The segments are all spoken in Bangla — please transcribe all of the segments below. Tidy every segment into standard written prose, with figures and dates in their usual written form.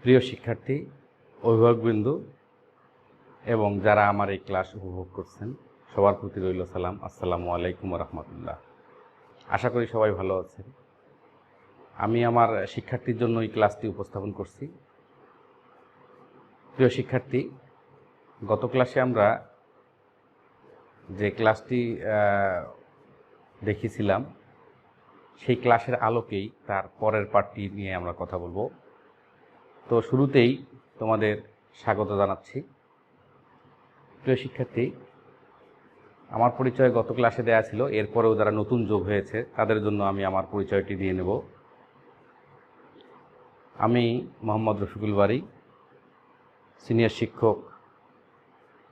প্রিয় শিক্ষার্থী, অভিভাবকবৃন্দ এবং যারা আমার এই ক্লাস উপভোগ করছেন সবার প্রতি রইল সালাম। আসসালামু আলাইকুম রহমতুল্লাহ। আশা করি সবাই ভালো আছেন। আমি আমার শিক্ষার্থীর জন্য এই ক্লাসটি উপস্থাপন করছি। প্রিয় শিক্ষার্থী, গত ক্লাসে আমরা যে ক্লাসটি দেখেছিলাম সেই ক্লাসের আলোকেই তার পরের পার্টটি নিয়ে আমরা কথা বলবো। তো শুরুতেই তোমাদের স্বাগত জানাচ্ছি। প্রিয় শিক্ষার্থী, আমার পরিচয় গত ক্লাসে দেয়া ছিল, এরপরেও যারা নতুন যোগ হয়েছে তাদের জন্য আমি আমার পরিচয়টি দিয়ে নেব। আমি মোহাম্মদ রফিকুল বারী, সিনিয়র শিক্ষক,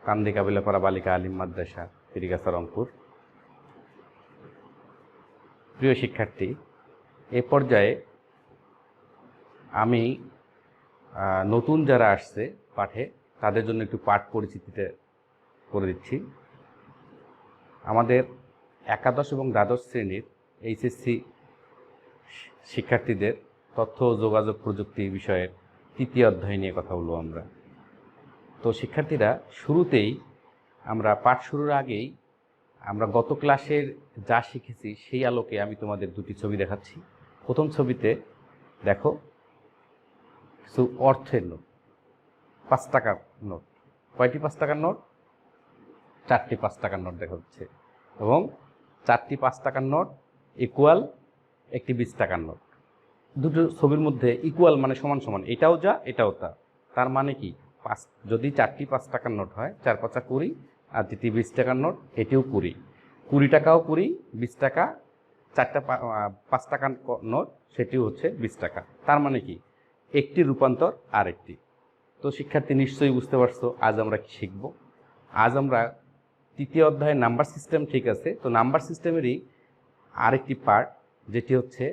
কান্দি কাবিলাপাড়া বালিকা আলিম মাদ্রাসা, পীরগাছা, রংপুর। প্রিয় শিক্ষার্থী, এ পর্যায়ে আমি নতুন যারা আসছে পাঠে তাদের জন্য একটু পাঠ পরিচিতিতে করে দিচ্ছি। আমাদের একাদশ এবং দ্বাদশ শ্রেণীর এইচএসসি শিক্ষার্থীদের তথ্য ও যোগাযোগ প্রযুক্তি বিষয়ের তৃতীয় অধ্যায় নিয়ে কথা বলবো আমরা। তো শিক্ষার্থীরা, শুরুতেই আমরা পাঠ শুরুর আগেই আমরা গত ক্লাসের যা শিখেছি সেই আলোকে আমি তোমাদের দুটি ছবি দেখাচ্ছি। প্রথম ছবিতে দেখো কিছু অর্থের নোট, 5 টাকার নোট। কয়টি 5 টাকার নোট? 4টি 5 টাকার নোট দেখা হচ্ছে, এবং 4টি 5 টাকার নোট ইকুয়াল একটি 20 টাকার নোট। দুটো ছবির মধ্যে ইকুয়াল মানে সমান সমান, এটাও যা এটাও তা। তার মানে কি, যদি 4টি 5 টাকার নোট হয়, 4 5 20, আর যেটি 20 টাকার নোট এটিও 20, 20 টাকাও 20, 20 টাকা, 4টা 5 টাকার নোট সেটিও হচ্ছে 20 টাকা। তার মানে কি, একটি রূপান্তর আর একটি। তো শিক্ষার্থী, নিশ্চয়ই বুঝতে পারছো আজ আমরা কি শিখব। আজ আমরা তৃতীয় অধ্যায়ে নাম্বার সিস্টেম, ঠিক আছে, তো নাম্বার সিস্টেমেরই আরেকটি পার্ট, যেটি হচ্ছে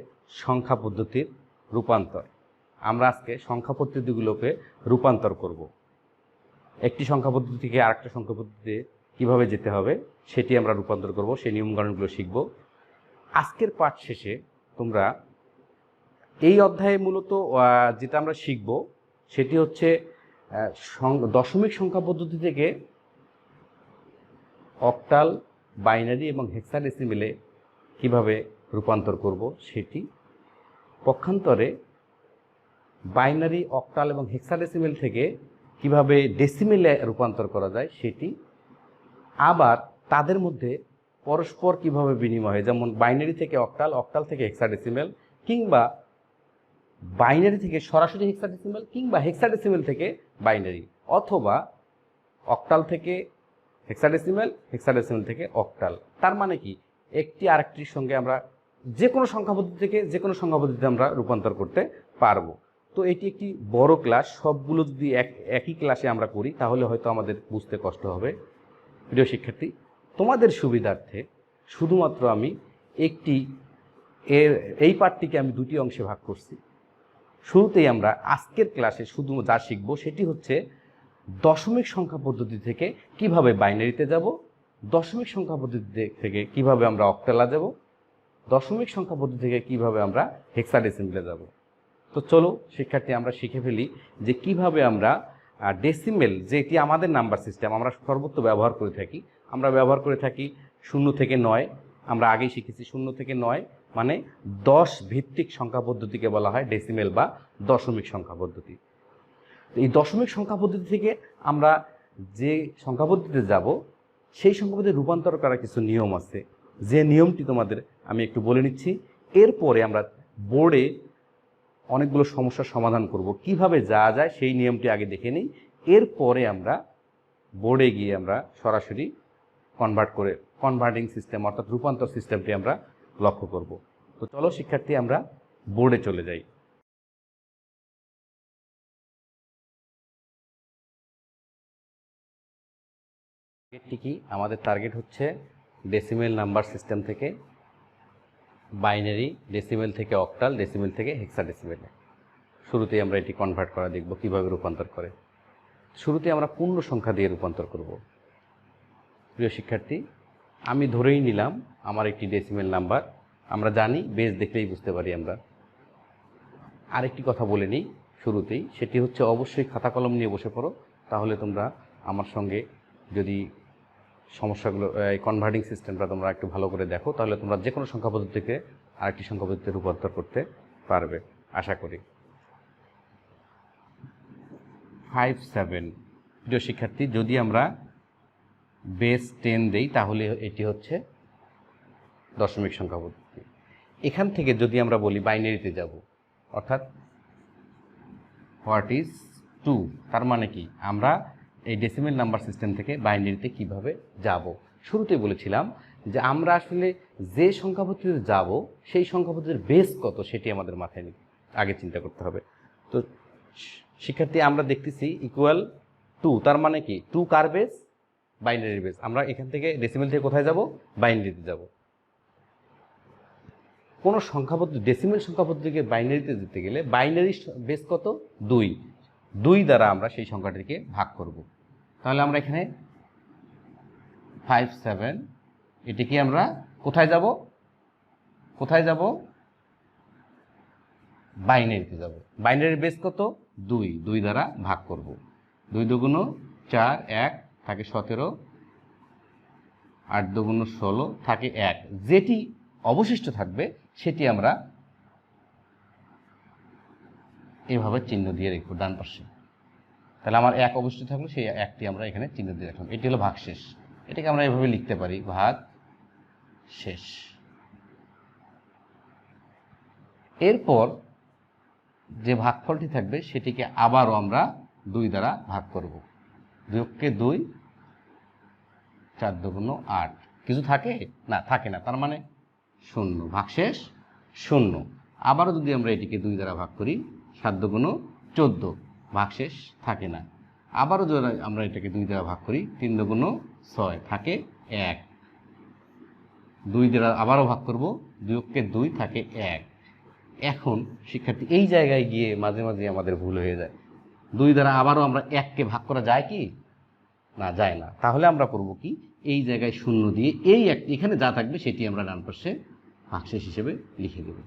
সংখ্যা পদ্ধতির রূপান্তর। আমরা আজকে সংখ্যা পদ্ধতিগুলোকে রূপান্তর করব। একটি সংখ্যা পদ্ধতি থেকে আরেকটা সংখ্যা পদ্ধতিতে কীভাবে যেতে হবে সেটি আমরা রূপান্তর করব, সেই নিয়মকানুনগুলো শিখব। আজকের পাঠ শেষে তোমরা এই অধ্যায়ে মূলত যেটা আমরা শিখব সেটি হচ্ছে দশমিক সংখ্যা পদ্ধতি থেকে অক্টাল, বাইনারি এবং হেক্সাডেসিমেলে কিভাবে রূপান্তর করব সেটি। পক্ষান্তরে বাইনারি, অক্টাল এবং হেক্সাডেসিমেল থেকে কিভাবে ডেসিমেলে রূপান্তর করা যায় সেটি। আবার তাদের মধ্যে পরস্পর কিভাবে বিনিময় হয়, যেমন বাইনারি থেকে অক্টাল, অক্টাল থেকে হেক্সাডেসিমেল, কিংবা বাইনারি থেকে সরাসরি হেক্সাডেসিমেল, কিংবা হেক্সাডেসিমেল থেকে বাইনারি, অথবা অক্টাল থেকে হেক্সাডেসিমেল, হেক্সাডেসিমেল থেকে অক্টাল। তার মানে কি, একটি আরেকটির সঙ্গে আমরা যে কোনো সংখ্যা পদ্ধতি থেকে যে কোনো সংখ্যা পদ্ধতিতে আমরা রূপান্তর করতে পারবো। তো এটি একটি বড় ক্লাস, সবগুলো যদি একই ক্লাসে আমরা করি তাহলে হয়তো আমাদের বুঝতে কষ্ট হবে। প্রিয় শিক্ষার্থী, তোমাদের সুবিধার্থে শুধুমাত্র আমি এই পাঠটিকে আমি দুটি অংশে ভাগ করছি। শুরুতেই আমরা আজকের ক্লাসে শুধু যা শিখব সেটি হচ্ছে দশমিক সংখ্যা পদ্ধতি থেকে কিভাবে বাইনারিতে যাব, দশমিক সংখ্যা পদ্ধতি থেকে কিভাবে আমরা অক্টালে যাব, দশমিক সংখ্যা পদ্ধতি থেকে কিভাবে আমরা হেক্সাডেসিমেলে যাব। তো চলো শিক্ষার্থী, আমরা শিখে ফেলি যে কিভাবে আমরা ডেসিমেল, যেটি আমাদের নাম্বার সিস্টেম আমরা সর্বত্র ব্যবহার করে থাকি, আমরা ব্যবহার করে থাকি 0 থেকে 9। আমরা আগেই শিখেছি 0 থেকে 9 মানে 10 ভিত্তিক সংখ্যা পদ্ধতিকে বলা হয় ডেসিমেল বা দশমিক সংখ্যা পদ্ধতি। এই দশমিক সংখ্যা পদ্ধতি থেকে আমরা যে সংখ্যা পদ্ধতিতে যাব সেই সংখ্যা পদ্ধতি রূপান্তর করার কিছু নিয়ম আছে, যে নিয়মটি তোমাদের আমি একটু বলে নিচ্ছি। এরপরে আমরা বোর্ডে অনেকগুলো সমস্যার সমাধান করব, কিভাবে যাওয়া যায় সেই নিয়মটি আগে দেখে নিই। এরপরে আমরা বোর্ডে গিয়ে আমরা সরাসরি কনভার্টিং সিস্টেম অর্থাৎ রূপান্তর সিস্টেমটি আমরা লক্ষ্য করব। তো চলো শিক্ষার্থী, আমরা বোর্ডে চলে যাই। টার্গেটটি কি? আমাদের টার্গেট হচ্ছে ডেসিমেল নাম্বার সিস্টেম থেকে বাইনারি, ডেসিমেল থেকে অক্টাল, ডেসিমেল থেকে হেক্সাডেসিমেলে। শুরুতেই আমরা এটি কনভার্ট করা দেখব কিভাবে রূপান্তর করে। শুরুতে আমরা পূর্ণ সংখ্যা দিয়ে রূপান্তর করব। প্রিয় শিক্ষার্থী, আমি ধরেই নিলাম আমার একটি ডেসিমেল নাম্বার। আমরা জানি বেস দেখলেই বুঝতে পারি আমরা। আরেকটি কথা বলে নিই, শুরুতেই, সেটি হচ্ছে অবশ্যই খাতা কলম নিয়ে বসে পড়ো। তাহলে তোমরা আমার সঙ্গে যদি সমস্যাগুলো, এই কনভার্টিং সিস্টেমটা তোমরা একটু ভালো করে দেখো, তাহলে তোমরা যে কোনো সংখ্যা পদ্ধতিকে আরেকটি সংখ্যা পদ্ধতিতে রূপান্তর করতে পারবে আশা করি। 5, 7 প্রিয় শিক্ষার্থী, যদি আমরা বেস 10 দেই তাহলে এটি হচ্ছে দশমিক সংখ্যা পদ্ধতি। এখান থেকে যদি আমরা বলি বাইনারিতে যাব, অর্থাৎ হোয়াট ইজ 2, তার মানে কি আমরা এই ডেসিমেল নাম্বার সিস্টেম থেকে বাইনারিতে কিভাবে যাব। শুরুতেই বলেছিলাম যে আমরা আসলে যে সংখ্যা পদ্ধতিতে যাব সেই সংখ্যা পদ্ধতির বেস কত সেটি আমাদের মাথায় আগে চিন্তা করতে হবে। তো শিক্ষার্থী, আমরা দেখতেছি ইকুয়াল 2, তার মানে কি 2 কার বেস? Binary base. আমরা এখান থেকে ডেসিমেল থেকে কোথায় যাব? বাইনারিতে যাব। কোনো সংখ্যা পদ্ধতি, ডেসিমেল সংখ্যা পদ্ধতিকে বাইনারিতে যেতে গেলে বাইনারি বেস কত? 2। 2 দ্বারা আমরা সেই সংখ্যাটিকে ভাগ করব। তাহলে আমরা এখানে 5, 7 এটিকে আমরা কোথায় যাব? কোথায় যাব? বাইনারিতে যাব। বাইনারির বেস কত? 2। 2 দ্বারা ভাগ করব। 2 দুগুণ 4, 1 থাকে 17, 8 দুগুণ 16 থাকে 1। যেটি অবশিষ্ট থাকবে সেটি আমরা এভাবে চিহ্ন দিয়ে রাখবো ডান পাশে। তাহলে আমার 1 অবশিষ্ট থাকলো, সেই 1টি আমরা এখানে চিহ্ন দিয়ে রাখলাম। এটি হলো ভাগশেষ। এটাকে আমরা এভাবে লিখতে পারি, ভাগ শেষ। এরপর যে ভাগফলটি থাকবে সেটিকে আবারও আমরা 2 দ্বারা ভাগ করব। 2কে 2, 4 দুগুণ 8। কিছু থাকে না? থাকে না, তার মানে 0। ভাগশেষ 0। আবারও যদি আমরা এটিকে 2 দ্বারা ভাগ করি, 7 দুগুণ 14। ভাগশেষ থাকে না। আবারও যদি আমরা এটাকে 2 দ্বারা ভাগ করি, 3 দুগুণ 6 থাকে 1। 2 দ্বারা আবারও ভাগ করব, 2কে 2 থাকে 1। এখন শিক্ষার্থী, এই জায়গায় গিয়ে মাঝে মাঝে আমাদের ভুল হয়ে যায়। 2 দ্বারা আবারও আমরা 1কে ভাগ করা যায় কি? না, যায় না। তাহলে আমরা করব কি, এই জায়গায় 0 দিয়ে এই এখানে যা থাকবে সেটি আমরা ডান পাশে ভাগশেষ হিসেবে লিখে দেব।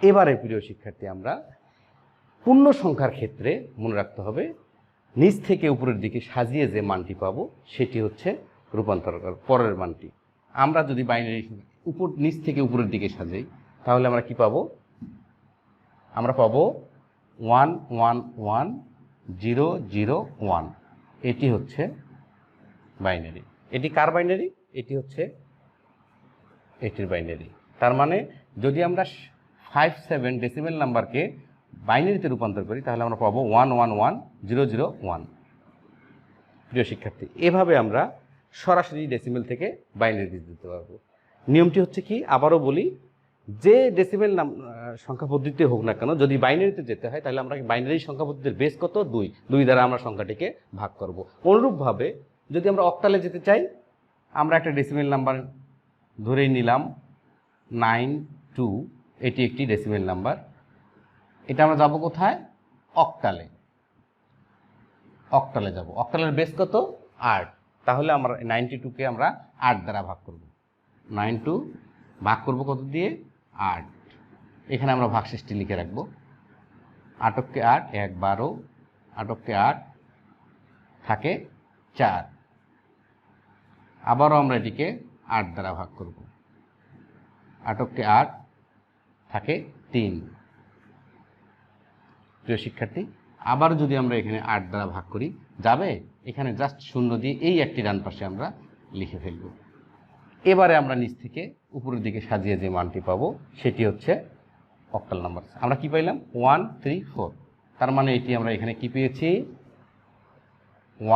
এবারে প্রিয় শিক্ষার্থী, আমরা পূর্ণ সংখ্যার ক্ষেত্রে মনে রাখতে হবে নিচ থেকে উপরের দিকে সাজিয়ে যে মানটি পাবো সেটি হচ্ছে রূপান্তর পরের মানটি। আমরা যদি বাইনারি নিচ থেকে উপরের দিকে সাজাই তাহলে আমরা কি পাবো? আমরা পাবো 1, 1, 1, 0, 0, 1। এটি হচ্ছে বাইনারি। এটি কার বাইনারি? এটি হচ্ছে এটির বাইনারি। তার মানে যদি আমরা 5, 7 ডেসিমেল নাম্বারকে বাইনারিতে রূপান্তর করি তাহলে আমরা পাবো 1, 1, 1, 0, 0, 1। প্রিয় শিক্ষার্থী, এভাবে আমরা সরাসরি ডেসিমেল থেকে বাইনারিতে দিতে পারবো। নিয়মটি হচ্ছে কি, আবারও বলি, যে ডেসিমেল সংখ্যা পদ্ধতিতে হোক না কেন, যদি বাইনারিতে যেতে হয় তাহলে আমরা বাইনারি সংখ্যা পদ্ধতির বেস কত? 2। 2 দ্বারা আমরা সংখ্যাটিকে ভাগ করব। অনুরূপভাবে যদি আমরা অক্টালে যেতে চাই, আমরা একটা ডেসিমেল নাম্বার ধরেই নিলাম 92। এটি একটি ডেসিমেল নাম্বার। এটা আমরা যাব কোথায়? অক্টালে। অক্টালে যাব। অক্টালের বেস কত? 8। তাহলে আমরা 92কে আমরা 8 দ্বারা ভাগ করব। 92 ভাগ করব কত দিয়ে? 8। এখানে আমরা ভাগশেষটি লিখে রাখবো। 8কে 8, 1 12, 8কে 8 থাকে 4। আবারও আমরা এটিকে 8 দ্বারা ভাগ করব। 8কে 8 থাকে 3। প্রিয় শিক্ষার্থী, আবার যদি আমরা এখানে 8 দ্বারা ভাগ করি, যাবে? এখানে জাস্ট 0 দিয়ে এই একটি ডান পাশে আমরা লিখে ফেলব। এবারে আমরা নিচ থেকে উপরের দিকে সাজিয়ে যে মানটি পাবো সেটি হচ্ছে অক্টাল নাম্বার। আমরা কি পাইলাম? 1, 3, 4। তার মানে এটি আমরা এখানে কি পেয়েছি?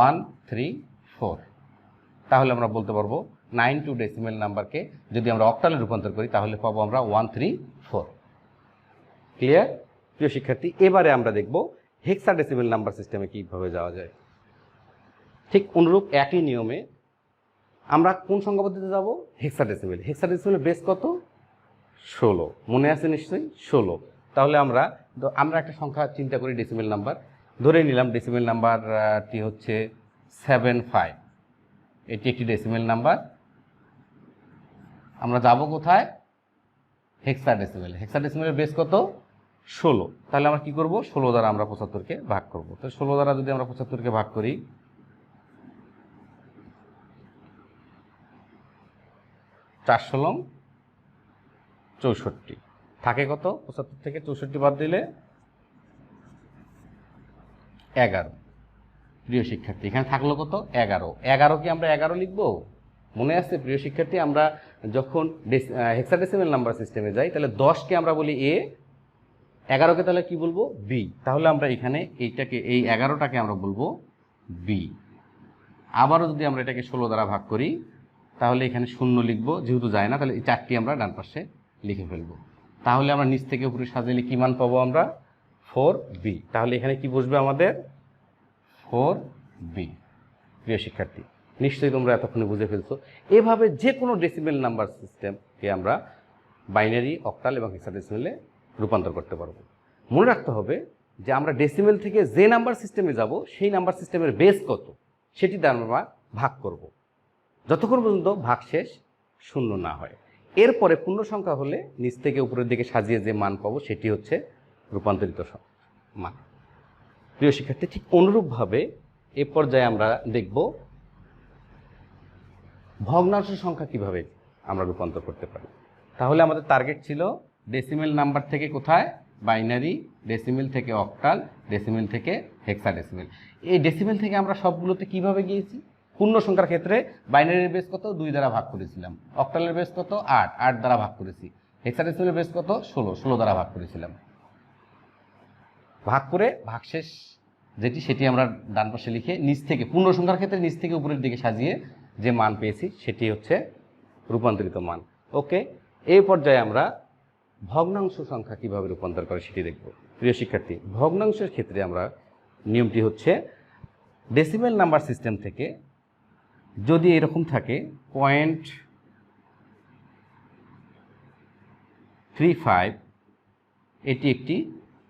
1, 3, 4। তাহলে আমরা বলতে পারবো 92 ডেসিমেল নাম্বারকে যদি আমরা অক্টালে রূপান্তর করি তাহলে পাবো আমরা 1, 3, 4। ক্লিয়ার? প্রিয় শিক্ষার্থী, এবারে আমরা দেখব হেক্সাডেসিমেল নাম্বার সিস্টেমে কীভাবে যাওয়া যায়। ঠিক অনুরূপ একই নিয়মে আমরা কোন সংখ্যা পদ্ধতিতে যাব? হেক্সাডেসিমেল। হেক্সাডেসিমেলের বেস কত? 16। মনে আছে নিশ্চয়ই? 16। তাহলে আমরা একটা সংখ্যা চিন্তা করি, ডেসিমেল নাম্বার ধরে নিলাম। ডেসিমেল নাম্বারটি হচ্ছে 75। এটি একটি ডেসিমেল নাম্বার। আমরা যাব কোথায়? হেক্সাডেসিমেল। হেক্সাডেসিমেলের বেস কত? 16। তাহলে আমরা কি করব, 16 দ্বারা আমরা 75কে ভাগ করব। তো 16 দ্বারা যদি আমরা 75কে ভাগ করি, 4 × 16 = 64। থাকে কত, 75 থেকে 64 বাদ দিলে 11। প্রিয় শিক্ষার্থী, এখানে থাকলো কত, 11। 11 কি আমরা 11 লিখব? মনে আছে প্রিয় শিক্ষার্থী, আমরা যখন হেক্সাডেসিমাল নাম্বার সিস্টেমে যাই তাহলে 10কে আমরা বলি এ, 11কে তাহলে কি বলবো, বি। তাহলে আমরা এখানে এইটাকে, এই 11টাকে আমরা বলবো বি। আবারও যদি আমরা এটাকে 16 দ্বারা ভাগ করি তাহলে এখানে 0 লিখব, যেহেতু যায় না তাহলে এই 4টি আমরা ডান পাশে লিখে ফেলবো। তাহলে আমরা নিচ থেকে উপরে সাজাইলে কি মান পাবো আমরা, 4b। তাহলে এখানে কি বসবে আমাদের, 4b। প্রিয় শিক্ষার্থী, নিশ্চয়ই তোমরা এতক্ষণে বুঝে ফেলছো। এভাবে যে কোনো ডেসিমেল নাম্বার সিস্টেমকে আমরা বাইনারি, অক্টাল এবং হেক্সাডেসিমেলে রূপান্তর করতে পারবো। মনে রাখতে হবে যে আমরা ডেসিমেল থেকে যে নাম্বার সিস্টেমে যাব সেই নাম্বার সিস্টেমের বেস কত সেটি দ্বারা আমরা ভাগ করব, যতক্ষণ পর্যন্ত ভাগশেষ 0 না হয়। এরপরে পূর্ণ সংখ্যা হলে নিচ থেকে উপরের দিকে সাজিয়ে যে মান পাবো সেটি হচ্ছে রূপান্তরিত মান। প্রিয় শিক্ষার্থী, ঠিক অনুরূপভাবে এ পর্যায়ে আমরা দেখব ভগ্নাংশ সংখ্যা কিভাবে আমরা রূপান্তর করতে পারি। তাহলে আমাদের টার্গেট ছিল ডেসিমেল নাম্বার থেকে কোথায়, বাইনারি, ডেসিমেল থেকে অক্টাল, ডেসিমেল থেকে হেক্সাডেসিমেল। এই ডেসিমেল থেকে আমরা সবগুলোতে কিভাবে গিয়েছি, পূর্ণ সংখ্যার ক্ষেত্রে বাইনারির বেস কত, 2 দ্বারা ভাগ করেছিলাম। অক্টালের বেস কত, 8, 8 দ্বারা ভাগ করেছি। হেক্সাডেসিমেলের বেস কত, 16, 16 দ্বারা ভাগ করেছিলাম। ভাগ করে ভাগশেষ যেটি সেটি আমরা ডান পাশে লিখে নিচ থেকে, পূর্ণ সংখ্যার ক্ষেত্রে নিচ থেকে উপরের দিকে সাজিয়ে যে মান পেয়েছি সেটি হচ্ছে রূপান্তরিত মান। ওকে, এই পর্যায়ে আমরা ভগ্নাংশ সংখ্যা কিভাবে রূপান্তর করে সেটি দেখব। প্রিয় শিক্ষার্থী, ভগ্নাংশের ক্ষেত্রে আমরা নিয়মটি হচ্ছে ডেসিমেল নাম্বার সিস্টেম থেকে যদি এরকম থাকে 0.35, এটি একটি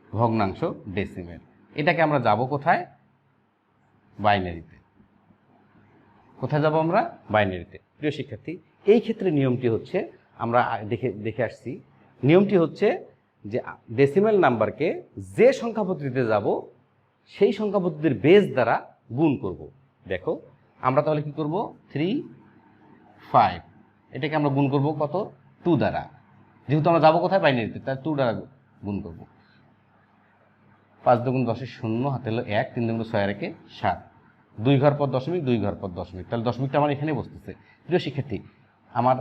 ভগ্নাংশ ডেসিমেল। এটাকে আমরা যাব কোথায়, বাইনারিতে। কোথায় যাব আমরা, বাইনারিতে। প্রিয় শিক্ষার্থী, এই ক্ষেত্রে নিয়মটি হচ্ছে, আমরা দেখে আসছি, নিয়মটি হচ্ছে যে ডেসিমেল নাম্বারকে যে সংখ্যা পদ্ধতিতে যাব সেই সংখ্যা পদ্ধতির বেস দ্বারা গুণ করব। দেখো আমরা তাহলে কি করব, 3, 5, এটাকে আমরা গুণ করব কত, 2 দ্বারা। যেহেতু আমরা যাবো কোথায়, বাইনারিতে, তাই 2 দ্বারা গুণ করব। 5 দুগুণ 10 0, হাতে হলো 1, 3 দুগুণ 6 আর 1 7, 2 ঘর পর দশমিক, 2 ঘর পর দশমিক, তাহলে দশমিকটা আমার এখানে বসতেছে। প্রিয় শিক্ষার্থী, আমার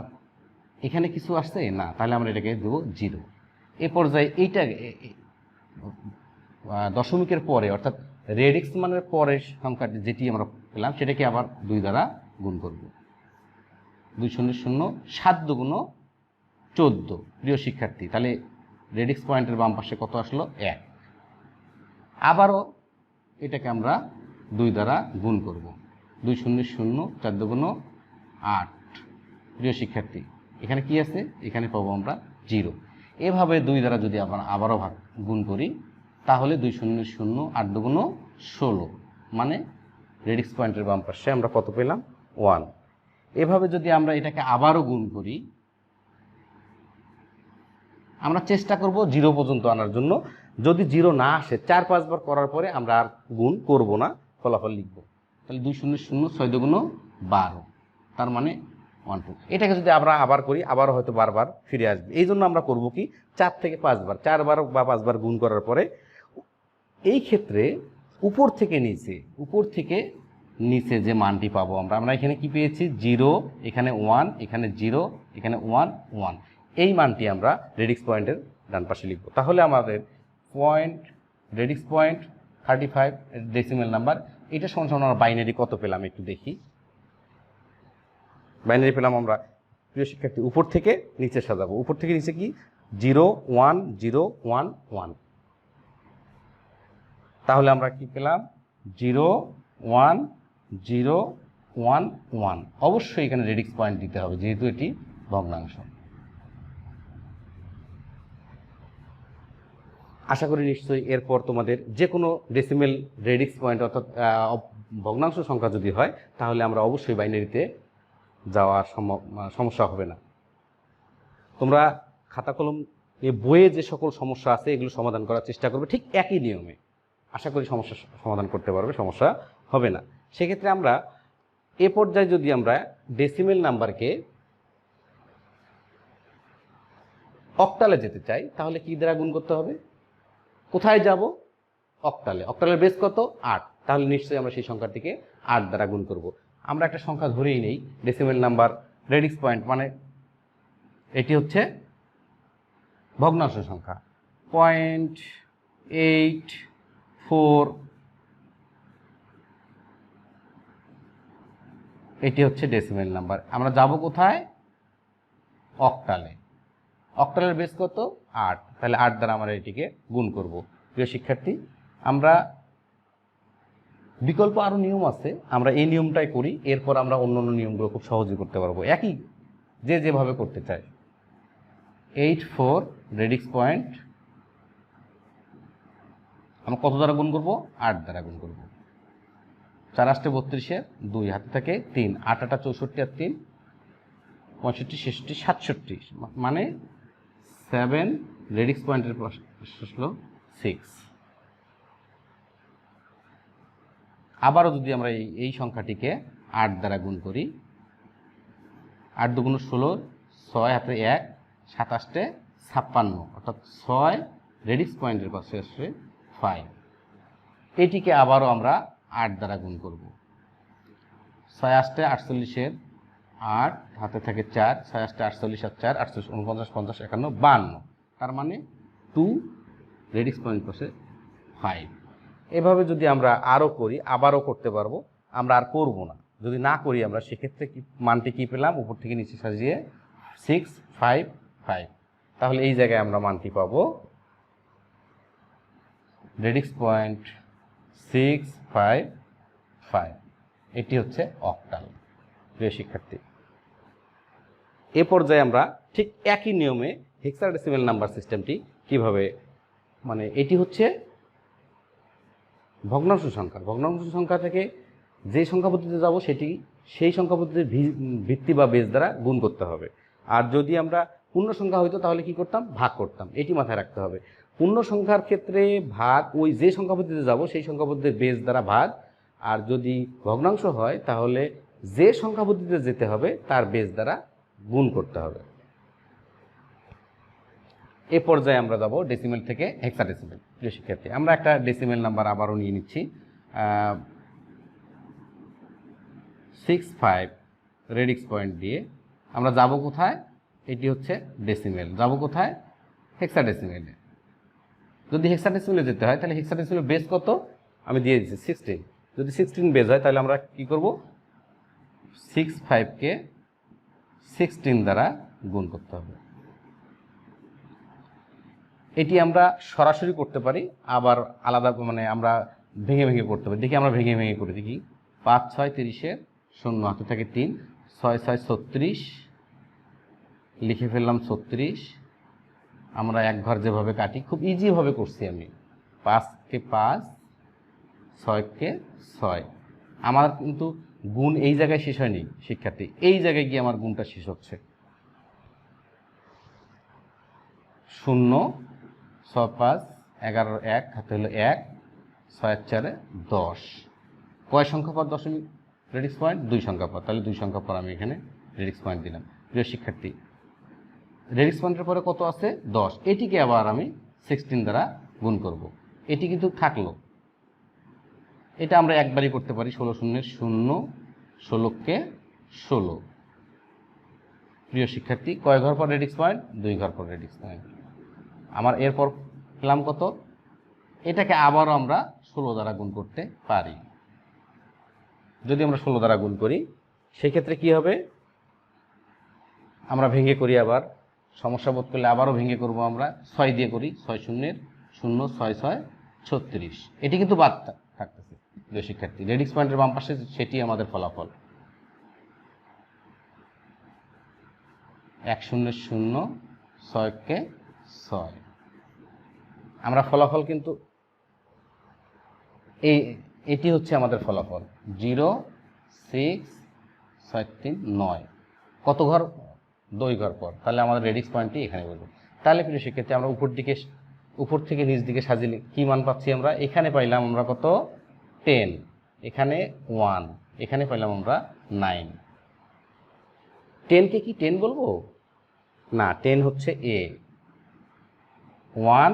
এখানে কিছু আসছে না, তাহলে আমরা এটাকে দেবো 0। এ পর্যায়ে এইটা দশমিকের পরে অর্থাৎ রেডিক্স মানের পরের সংখ্যাটি যেটি আমরা পেলাম সেটাকে আবার 2 দ্বারা গুণ করব। 2 0 0, 7 দুগুণ 14। প্রিয় শিক্ষার্থী, তাহলে রেডিক্স পয়েন্টের বাম পাশে কত আসলো, 1। আবারও এটাকে আমরা 2 দ্বারা গুণ করব। 2 0 0, 4 দুগুণ 8। প্রিয় শিক্ষার্থী, এখানে কি আছে, এখানে পাবো আমরা 0। এভাবে 2 দ্বারা যদি আবারও গুণ করি তাহলে 2 0 0, 8 দুগুণ 16, মানে রেডিক্স পয়েন্টের বাম পাশে আমরা কত পেলাম, 1। এভাবে যদি আমরা এটাকে আবারও গুণ করি, আমরা চেষ্টা করব 0 পর্যন্ত আনার জন্য। যদি 0 না আসে, 4-5 বার করার পরে আমরা আর গুণ করব না, ফলাফল লিখব। তাহলে 2 0 0, 6 দুগুণ 12, তার মানে 1 2। এটাকে যদি আমরা আবার করি, আবারও হয়তো বারবার ফিরে আসবে। এই জন্য আমরা করব কি, 4 থেকে 5 বার, 4 বার বা 5 বার গুণ করার পরে এই ক্ষেত্রে উপর থেকে নিচে যে মানটি পাবো আমরা এখানে কি পেয়েছি, 0, এখানে 1, এখানে 0, এখানে 1 1। এই মানটি আমরা রেডিক্স পয়েন্টের ডান পাশে লিখব। তাহলে আমাদের রেডিক্স পয়েন্ট 35 ডেসিমেল নাম্বার, এটা সমান আমরা বাইনারি কত পেলাম একটু দেখি। বাইনারি পেলাম আমরা, প্রিয় শিক্ষার্থী, উপর থেকে নিচে সাজাবো। উপর থেকে নিচে কি, 0 1 0 1 1। তাহলে আমরা কি পেলাম, 0 1 0 1 1। অবশ্যই এখানে রেডিক্স পয়েন্ট দিতে হবে যেহেতু এটি ভগ্নাংশ। আশা করি নিশ্চয়ই এরপর তোমাদের যে কোনো ডেসিমেল রেডিক্স পয়েন্ট অর্থাৎ ভগ্নাংশ সংখ্যা যদি হয় তাহলে আমরা অবশ্যই বাইনারিতে যাওয়ার সমস্যা হবে না। তোমরা খাতা কলম এই বইয়ে যে সকল সমস্যা আছে এগুলো সমাধান করার চেষ্টা করবে ঠিক একই নিয়মে। আশা করি সমস্যা সমাধান করতে পারবে, সমস্যা হবে না। সেক্ষেত্রে আমরা এ পর্যায়ে যদি আমরা ডেসিমেল নাম্বারকে অক্টালে যেতে চাই তাহলে কি দ্বারা গুণ করতে হবে? কোথায় যাব? অক্টালে। অক্টালের বেস কত? 8। তাহলে নিশ্চয়ই আমরা সেই সংখ্যাটিকে 8 দ্বারা গুণ করব। আমরা একটা সংখ্যা ধরেই নেই, ডেসিমেল নাম্বার রেডিক্স পয়েন্ট, মানে এটি হচ্ছে ভগ্নাংশ সংখ্যা 0.84, এটি হচ্ছে ডেসিমেল নাম্বার। আমরা যাব কোথায়? অক্টালে। অক্টালের বেস কত? 8। তাহলে 8 দ্বারা আমরা এটিকে গুণ করব। প্রিয় শিক্ষার্থী, আমরা বিকল্প আরও নিয়ম আছে, আমরা এই নিয়মটাই করি, এরপর আমরা অন্য অন্য নিয়মগুলো খুব সহজে করতে পারবো, একই যেভাবে করতে চাই। 84 রেডিক্স পয়েন্ট আমরা কত দ্বারা গুণ করব? 8 দ্বারা গুণ করব। 4 8 32, 2 হাতে থাকে 3, 8 8 64 আর 3 65 66 67, মানে 7 রেডিক্স পয়েন্টের হলো 6। আবারও যদি আমরা এই সংখ্যাটিকে 8 দ্বারা গুণ করি, 8 2 16, 6 হাতে 1, 7 8 56, অর্থাৎ 6 রেডিক্স পয়েন্টের পাশে আসছে 5। এটিকে আবারও আমরা 8 দ্বারা গুণ করব। 6 8 48, 8 হাতে থাকে 4, 6 8 48 আর 4 48 49 50 51 52, তার মানে 2 রেডিক্স পয়েন্ট পাশে 5। এভাবে যদি আমরা আরও করি, আবারও করতে পারবো। আমরা আর করব না, যদি না করি আমরা সেক্ষেত্রে কি মানটি কী পেলাম? উপর থেকে নিচে সাজিয়ে 6 5 5। তাহলে এই জায়গায় আমরা মানটি পাবো রেডিক্স পয়েন্ট 6 5 5। এটি হচ্ছে অক্টাল। প্রিয় শিক্ষার্থী, এ পর্যায়ে আমরা ঠিক একই নিয়মে হেক্সাডেসিমেল নাম্বার সিস্টেমটি কিভাবে, মানে এটি হচ্ছে ভগ্নাংশ সংখ্যা। ভগ্নাংশ সংখ্যা থেকে যে সংখ্যা পদ্ধতিতে যাব সেটি সেই সংখ্যা পদ্ধতির ভিত্তি বা বেস দ্বারা গুণ করতে হবে। আর যদি আমরা পূর্ণ সংখ্যা হইতো তাহলে কি করতাম? ভাগ করতাম। এটি মাথায় রাখতে হবে। পূর্ণ সংখ্যার ক্ষেত্রে ভাগ, ওই যে সংখ্যা পদ্ধতিতে যাব সেই সংখ্যা পদ্ধতির বেস দ্বারা ভাগ। আর যদি ভগ্নাংশ হয় তাহলে যে সংখ্যা পদ্ধতিতে যেতে হবে তার বেস দ্বারা গুণ করতে হবে। এ পর্যায়ে আমরা যাব ডেসিমেল থেকে হেক্সাডেসিমেল। প্রিয় শিক্ষার্থী, আমরা একটা ডেসিমেল নাম্বার আবারও নিয়ে নিচ্ছি 6 5 রেডিক্স পয়েন্ট দিয়ে। আমরা যাব কোথায়? এটি হচ্ছে ডেসিমেল। যাব কোথায়? হেক্সাডেসিমেলে। যদি হেক্সাডেসিমেলে যেতে হয় তাহলে হেক্সাডেসিমেলের বেস কত? আমি দিয়ে দিচ্ছি 16। যদি 16 বেস হয় তাহলে আমরা কি করব? 6 5কে 16 দ্বারা গুণ করতে হবে। এটি আমরা সরাসরি করতে পারি, আবার আলাদা, মানে আমরা ভেঙে ভেঙে করতে পারি। দেখি আমরা ভেঙে ভেঙে করে দেখি। 5 6 30, 0 হাতে থাকে 3, 6 6 36, লিখে ফেললাম 36। আমরা এক ঘর যেভাবে কাটি খুব ইজিভাবে করছি আমি। 5কে 5, 6কে 6। আমার কিন্তু গুণ এই জায়গায় শেষ হয়নি শিক্ষার্থী, এই জায়গায় গিয়ে আমার গুণটা শেষ হচ্ছে। 0 6 5 11 1 হাতে হলো 1, 6 4 10। কয় সংখ্যা পর দশমিক রেডিক্স পয়েন্ট? 2 সংখ্যা পর। তাহলে 2 সংখ্যা পর আমি এখানে রেডিক্স পয়েন্ট দিলাম। প্রিয় শিক্ষার্থী, রেডিক্স পয়েন্টের পরে কত আছে? 10। এটিকে আবার আমি 16 দ্বারা গুণ করব। এটি কিন্তু থাকলো, এটা আমরা একবারই করতে পারি। 16 0 0, 16কে 16। প্রিয় শিক্ষার্থী, কয় ঘর পর রেডিক্স পয়েন্ট? 2 ঘর পর রেডিক্স পয়েন্ট। আমার এরপর পেলাম কত? এটাকে আবারও আমরা 16 দ্বারা গুণ করতে পারি। যদি আমরা 16 দ্বারা গুণ করি সেক্ষেত্রে কি হবে? আমরা ভেঙে করি, আবার সমস্যা বোধ করলে আবারও ভেঙে করব। আমরা 6 দিয়ে করি। 6 0 0 6 6 36। এটি কিন্তু বাদ থাকতেছে। প্রিয় শিক্ষার্থী, রেডিক্স পয়েন্টের বাম পাশে সেটি আমাদের ফলাফল। 1 0 0 6কে 6। আমরা ফলাফল কিন্তু এটি হচ্ছে আমাদের ফলাফল 0 6 6 3 9। কত ঘর? 2 ঘর পর। তাহলে আমাদের রেডিক্স পয়েন্টটি এখানে বলবো। তাহলে প্রিয় শিক্ষার্থী আমরা উপর থেকে নিচ দিকে সাজিয়ে কি মান পাচ্ছি আমরা? এখানে পাইলাম আমরা কত? 10, এখানে 1, এখানে পাইলাম আমরা 9। 10কে কি 10 বলবো না, 10 হচ্ছে এ, 1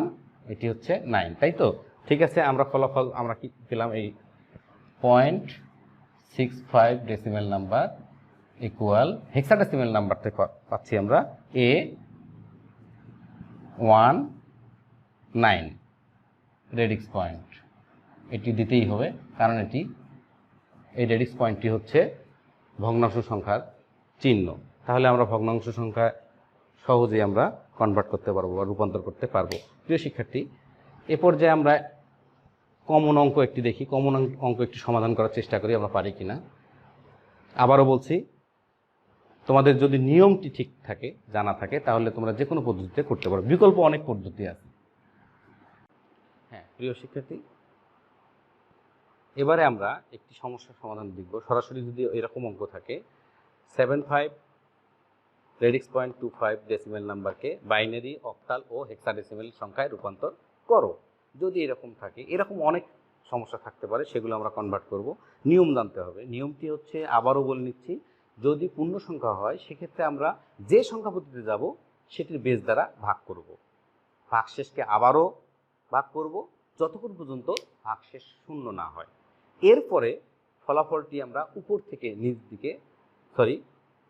এটি হচ্ছে 9, তাই তো? ঠিক আছে, আমরা ফলাফল আমরা কি পেলাম? এই 0.65 decimal number equal hexadecimal number থেকে পাচ্ছি আমরা A19 রেডিক্স পয়েন্ট। এটি দিতেই হবে, কারণ এই রেডিক্স পয়েন্টটি হচ্ছে ভগ্নাংশ সংখ্যার চিহ্ন। তাহলে আমরা ভগ্নাংশ সংখ্যা সহজেই আমরা কনভার্ট করতে পারবো বা রূপান্তর করতে পারবো। প্রিয় শিক্ষার্থী, এ পর্যায়ে আমরা কমন অঙ্ক একটি দেখি, কমন অঙ্ক একটি সমাধান করার চেষ্টা করি আমরা পারি কিনা। আবারও বলছি, তোমাদের যদি নিয়মটি ঠিক থাকে, জানা থাকে, তাহলে তোমরা যে কোনো পদ্ধতিতে করতে পারো, বিকল্প অনেক পদ্ধতি আছে। হ্যাঁ প্রিয় শিক্ষার্থী, এবারে আমরা একটি সমস্যার সমাধান দেখব। সরাসরি যদি এরকম অঙ্ক থাকে 75 রেডিক্স পয়েন্ট 25 ডেসিমেল নাম্বারকে বাইনারি, অক্টাল ও হেক্সাডেসিমেল সংখ্যায় রূপান্তর করো। যদি এরকম থাকে, এরকম অনেক সমস্যা থাকতে পারে, সেগুলো আমরা কনভার্ট করব। নিয়ম জানতে হবে। নিয়মটি হচ্ছে, আবারও বলে নিচ্ছি, যদি পূর্ণ সংখ্যা হয় সেক্ষেত্রে আমরা যে সংখ্যা পদ্ধতিতে যাব সেটির বেস দ্বারা ভাগ করব। ভাগশেষকে আবারও ভাগ করব যতক্ষণ পর্যন্ত ভাগশেষ শূন্য না হয়। এরপরে ফলাফলটি আমরা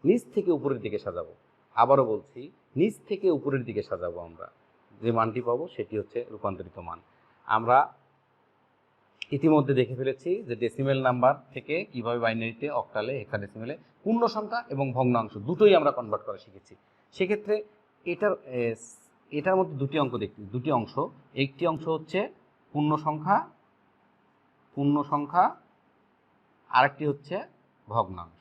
নিচ থেকে উপরের দিকে সাজাবো। আবারও বলছি, নিচ থেকে উপরের দিকে সাজাবো। আমরা যে মানটি পাবো সেটি হচ্ছে রূপান্তরিত মান। আমরা ইতিমধ্যে দেখে ফেলেছি যে ডেসিমেল নাম্বার থেকে কিভাবে বাইনারিতে, অক্টালে, হেক্সাডেসিমেলে পূর্ণ সংখ্যা এবং ভগ্নাংশ দুটোই আমরা কনভার্ট করা শিখেছি। সেক্ষেত্রে এটার মধ্যে দুটি অংশ। একটি অংশ হচ্ছে পূর্ণ সংখ্যা, আরেকটি হচ্ছে ভগ্নাংশ।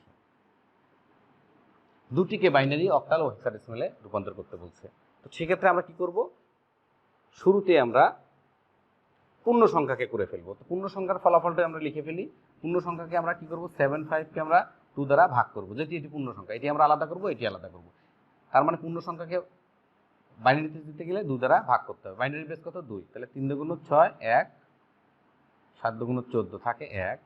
দুটিকে বাইনারি, অক্টাল ও হেক্সাডেসিমেলে রূপান্তর করতে বলছে। তো সেক্ষেত্রে আমরা কি করব? শুরুতে আমরা পূর্ণ সংখ্যাকে করে ফেলবো। তো পূর্ণ সংখ্যার ফলাফলটা আমরা লিখে ফেলি। পূর্ণ সংখ্যাকে আমরা কি করব? 75কে আমরা 2 দ্বারা ভাগ করব। যেটি এটি পূর্ণ সংখ্যা, এটি আমরা আলাদা করব, এটি আলাদা করব। তার মানে পূর্ণ সংখ্যাকে বাইনারিতে দিতে গেলে 2 দ্বারা ভাগ করতে হবে। বাইনারি বেস কত? 2। তাহলে 3 দুগুণ 6, 1, 7 দুগুণ 14 থাকে 1,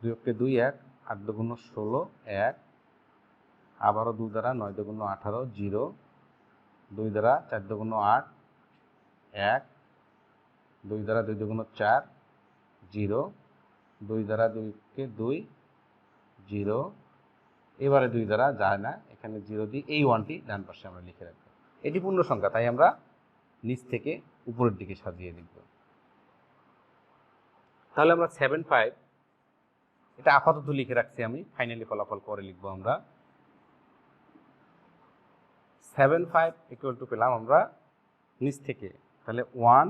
2 কে 2, 1, 8 দুগুণ 16, 1, আবারও 2 দ্বারা 9 দুগুণ 18, 0, 2 দ্বারা 4 দুগুণ 8, 1, 2 দ্বারা 2 দুগুণ 4, 0, 2 দ্বারা 2 কে 2, 0, এবারে 2 দ্বারা যায় না, এখানে 0 দিই। এই ওয়ানটি ডান পাশে আমরা লিখে রাখবো। এটি পূর্ণ সংখ্যা, তাই আমরা নিচ থেকে উপরের দিকে সাজিয়ে লিখব। তাহলে আমরা 75, এটা আপাতত লিখে রাখছি আমি, ফাইনালি ফলাফল পরে লিখবো আমরা। 75 ইকুয়াল টু পেলাম আমরা নিচ থেকে, তাহলে 1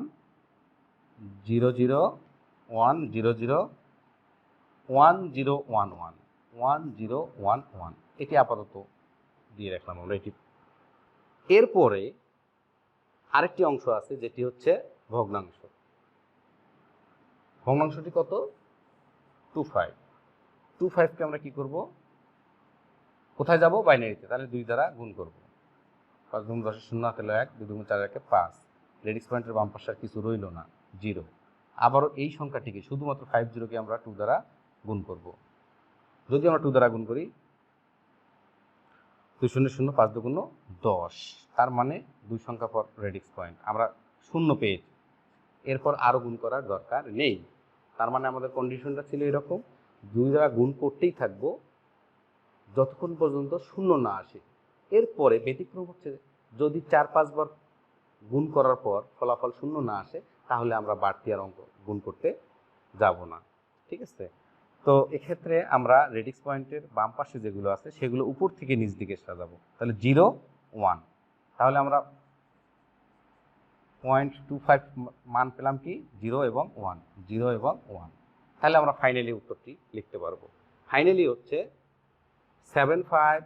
0 0 1 0 0 1 0 1 1 1 0 1 1, এটি আপাতত দিয়ে রাখলাম আমরা এটি। এরপরে আরেকটি অংশ আছে যেটি হচ্ছে ভগ্নাংশ। ভগ্নাংশটি কত? 25। 25কে আমরা কি করব? কোথায় যাব? বাইনারিতে। তাহলে 2 দ্বারা গুণ করব। 5 গুণ 10 0 হাতে 1, 2 গুণ 4 1 5। রেডিক্স পয়েন্টের বাম পাশে আর কিছু রইল না, 0। আবারও এই সংখ্যাটিকে শুধুমাত্র 50কে আমরা 2 দ্বারা গুণ করব। যদি আমরা 2 দ্বারা গুণ করি, 2 0 0, 5 2 10, তার মানে 2 সংখ্যা পর রেডিক্স পয়েন্ট আমরা 0 পেয়েছি। এরপর আরও গুণ করার দরকার নেই। তার মানে আমাদের কন্ডিশনটা ছিল এরকম, 2 দ্বারা গুণ করতেই থাকবো যতক্ষণ পর্যন্ত 0 না আসে। এরপরে ব্যতিক্রম হচ্ছে, যদি 4-5 বার গুণ করার পর ফলাফল 0 না আসে, তাহলে আমরা বাড়তি আর অঙ্ক গুণ করতে যাব না। ঠিক আছে? তো এক্ষেত্রে আমরা রেডিক্স পয়েন্টের বাম পাশে যেগুলো আছে সেগুলো উপর থেকে নিচ দিকে সাজাবো। তাহলে 0 1, তাহলে আমরা 0.25 মান পেলাম কি? 0 এবং 1, 0 এবং 1। তাহলে আমরা ফাইনালি উত্তরটি লিখতে পারবো। ফাইনালি হচ্ছে 75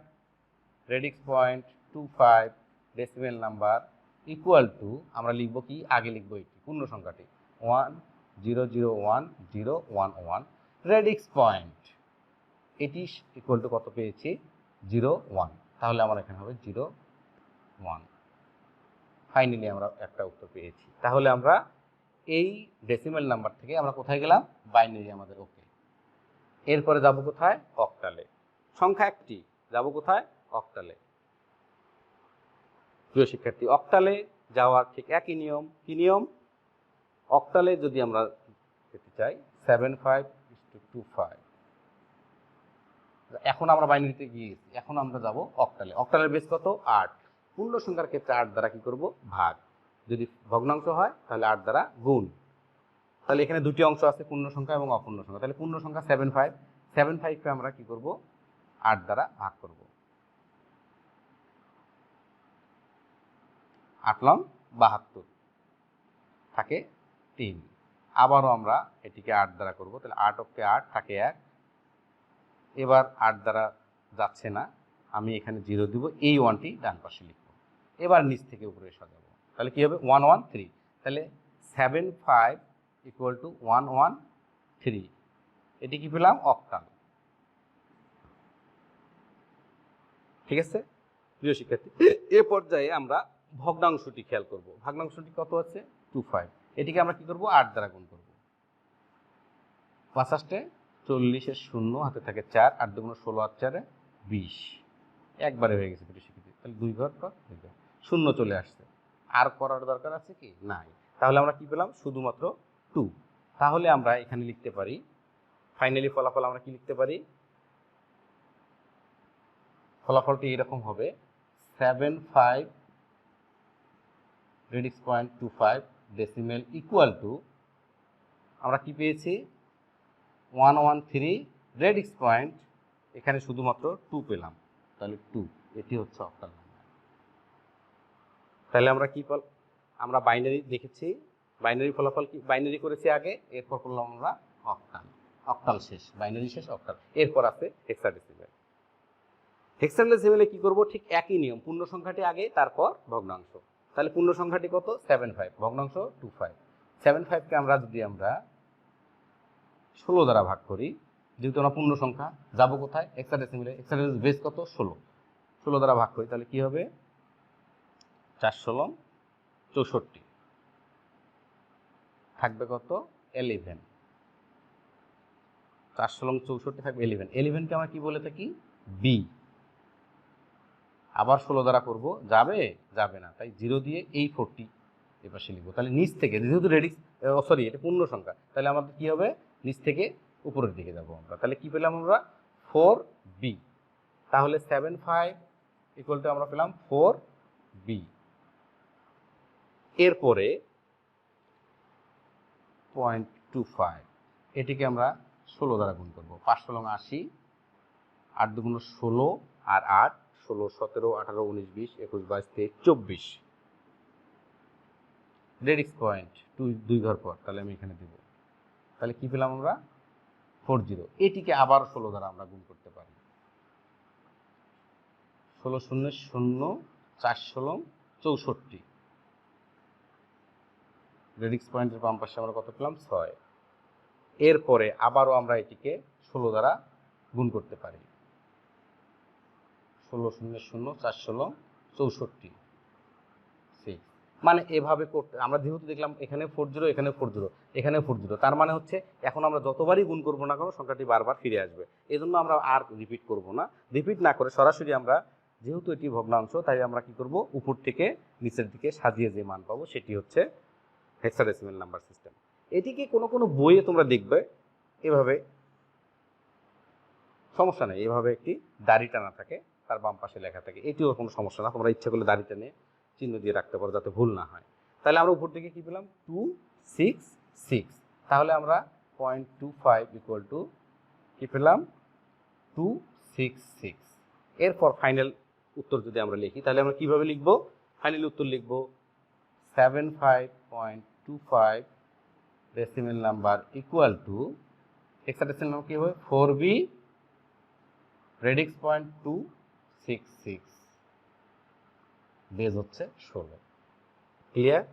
radix point 25 decimal number equal to, আমরা লিখবো কি? আগে লিখবো এটি পূর্ণ সংখ্যাটি 1 0 0 1 0 1 1 রেডিক্স পয়েন্ট, এটি ইকুয়াল টু কত পেয়েছি? 0 1। তাহলে আমার এখানে হবে 0 1। ফাইনালি আমরা একটা উত্তর পেয়েছি। তাহলে আমরা এই ডেসিমেল নাম্বার থেকে আমরা কোথায় গেলাম? বাইনারি আমাদের ওকে। এরপরে যাব কোথায়? অক্টালে। সংখ্যা একটি, যাব কোথায়? অক্টালে। প্রিয় শিক্ষার্থী, অক্টালে যাওয়ার ঠিক একই নিয়ম। কি নিয়ম? অক্টালে যদি আমরা যেতে চাই 75:25, এখন আমরা বাইনারিতে গিয়েছি, এখন আমরা যাব অক্টালে। অক্টালের বেস কত? 8। পূর্ণ সংখ্যার ক্ষেত্রে 8 দ্বারা কি করব? ভাগ। যদি ভগ্নাংশ হয় তাহলে 8 দ্বারা গুণ। তাহলে এখানে দুটি অংশ আছে, পূর্ণ সংখ্যা এবং অপূর্ণ সংখ্যা। তাহলে পূর্ণ সংখ্যা 75কে আমরা কি করব? 8 দ্বারা ভাগ করব। 8 লং 72, থাকে 3। আবারও আমরা এটিকে 8 দ্বারা করব। তাহলে 8 অক্ষে 8, থাকে 1। এবার 8 দ্বারা যাচ্ছে না, আমি এখানে 0 দিব, এই 1টি ডান পাশে লিখব। এবার নিচ থেকে উপরে সাজাবো। তাহলে কি হবে? 113। তাহলে 75 = 113। এটি কি পেলাম? অক্টাল। ঠিক আছে প্রিয় শিক্ষার্থী, এ পর্যায়ে আমরা ভগ্নাংশটি খেয়াল করব। ভগ্নাংশটি কত আছে? 25। এটিকে আমরা কি করব? 8 দ্বারা গুণ করব। ৫০ 40 শূন্য, হাতে থাকে 4, 8 দুগুণ 16, 8 4 20, একবারে হয়ে গেছে প্রিয় শিক্ষার্থী। তাহলে 2 ঘর পর 2 ঘর, শূন্য চলে আসছে। আর করার দরকার আছে কি? নাই। তাহলে আমরা কি পেলাম? শুধুমাত্র 2। তাহলে আমরা এখানে লিখতে পারি, ফাইনালি ফলাফল আমরা কি লিখতে পারি? ফলাফলটি এরকম হবে 75/25 ডেসিমেল ইকুয়াল টু, আমরা কি পেয়েছি? 113 রেডিক্স পয়েন্ট, এখানে শুধুমাত্র 2 পেলাম। তাহলে 2, এটি হচ্ছে অক্টাল নাম্বার। তাহলে আমরা কি আমরা বাইনারি দেখেছি, বাইনারি ফলাফল কি? বাইনারি করেছি আগে, এরপর করলাম আমরা অক্টাল। অক্টাল শেষ, বাইনারি শেষ, অক্টাল। এরপর আছে হেক্সাডেসিমেল। হেক্সাডেসিমেলে কি করব? ঠিক একই নিয়ম, পূর্ণ সংখ্যাটি আগে, তারপর ভগ্নাংশ। তাহলে পূর্ণ সংখ্যাটি কত? 75, ভগ্নাংশ 25। 75কে আমরা যদি আমরা 16 দ্বারা ভাগ করি, যেহেতু আমরা পূর্ণ সংখ্যা, যাব কোথায়? হেক্সাডেসিমেলে। হেক্সাডেসিমেল বেস কত? 16। 16 দ্বারা ভাগ করি, তাহলে কি হবে? 4 ষোলং 64, থাকবে কত? 11। 4 ষোলং 64 থাকবে 11। 11কে আমরা কি বলে থাকি? বি। আবার 16 দ্বারা করব, যাবে? যাবে না, তাই 0 দিয়ে এই 40 এপাশে লিখবো। তাহলে নিচ থেকে, যেহেতু রেডিক্স, সরি এটা পূর্ণ সংখ্যা, তাহলে আমাদের কি হবে? নিচ থেকে উপরের দিকে যাব আমরা। তাহলে কি পেলাম আমরা? 4b। তাহলে 75 = আমরা পেলাম 4b। এরপরে 0.25, এটিকে আমরা 16 দ্বারা গুণ করব। 5 ষোলং 80, 8 দুগুণ 16, আর 8, 16, 17, 18, 19, 20, 21, 22, 23, 24, রেডিক্স পয়েন্ট 2 ঘর পর, তাহলে আমি এখানে দেব। তাহলে কি পেলাম আমরা? 40। এটিকে আবার 16 দ্বারা আমরা গুণ করতে পারি। 16 শূন্য শূন্য, 4 ষোলং 64, রেডিক্স পয়েন্টের বাম পাশে আমরা কত পেলাম? 6। এরপরে আবারও আমরা এটিকে 16 দ্বারা গুণ করতে পারি। 16 শূন্য শূন্য, 4 ষোলং 64, 6। মানে এভাবে করতে আমরা যেহেতু দেখলাম এখানে 40, এখানে 40, এখানে 40, তার মানে হচ্ছে এখন আমরা যতবারই গুণ করবো না কেন সংখ্যাটি বারবার ফিরে আসবে। এই জন্য আমরা আর রিপিট করব না। রিপিট না করে সরাসরি আমরা, যেহেতু এটি ভগ্নাংশ, তাই আমরা কি করব? উপর থেকে নিচের দিকে সাজিয়ে যে মান পাবো সেটি হচ্ছে হেক্সাডেসিমেল নাম্বার সিস্টেম। এটিকে কোনো কোনো বইয়ে তোমরা দেখবে এভাবে, সমস্যা নেই, এভাবে একটি দাড়ি টানা থাকে, তার বাম পাশে লেখা থাকে, এটিও কোনো সমস্যা না, তোমরা ইচ্ছা করলে দাড়ি টেনে চিহ্ন দিয়ে রাখতে পারো যাতে ভুল না হয়। তাহলে আমরা উপর দিকে কি পেলাম? 266। তাহলে আমরা 0.25 = কি পেলাম? 266। এরপর ফাইনাল উত্তর যদি আমরা লিখি, তাহলে আমরা কিভাবে লিখব? ফাইনাল উত্তর লিখব 75.25 decimal number equal to, hexadecimal number কি হবে? 4b, রেডিক্স পয়েন্ট 266, বেজ হচ্ছে 16। ক্লিয়ার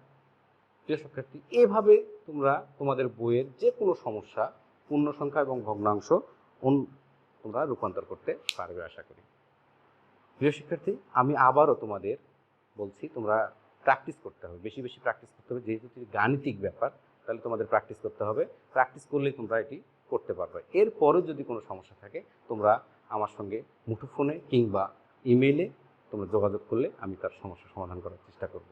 প্রিয় শিক্ষার্থী? এভাবে তোমরা তোমাদের বইয়ের যে কোনো সমস্যা, পূর্ণ সংখ্যা এবং ভগ্নাংশ তোমরা রূপান্তর করতে পারবে আশা করি। প্রিয় শিক্ষার্থী, আমি আবারও তোমাদের বলছি, তোমরা প্র্যাকটিস করতে হবে, বেশি বেশি প্র্যাকটিস করতে হবে। যেহেতু এটি গাণিতিক ব্যাপার, তাহলে তোমাদের প্র্যাকটিস করতে হবে। প্র্যাকটিস করলেই তোমরা এটি করতে পারবে। এরপরেও যদি কোনো সমস্যা থাকে তোমরা আমার সঙ্গে মুঠোফোনে কিংবা ইমেইলে তোমরা যোগাযোগ করলে আমি তার সমস্যা সমাধান করার চেষ্টা করব।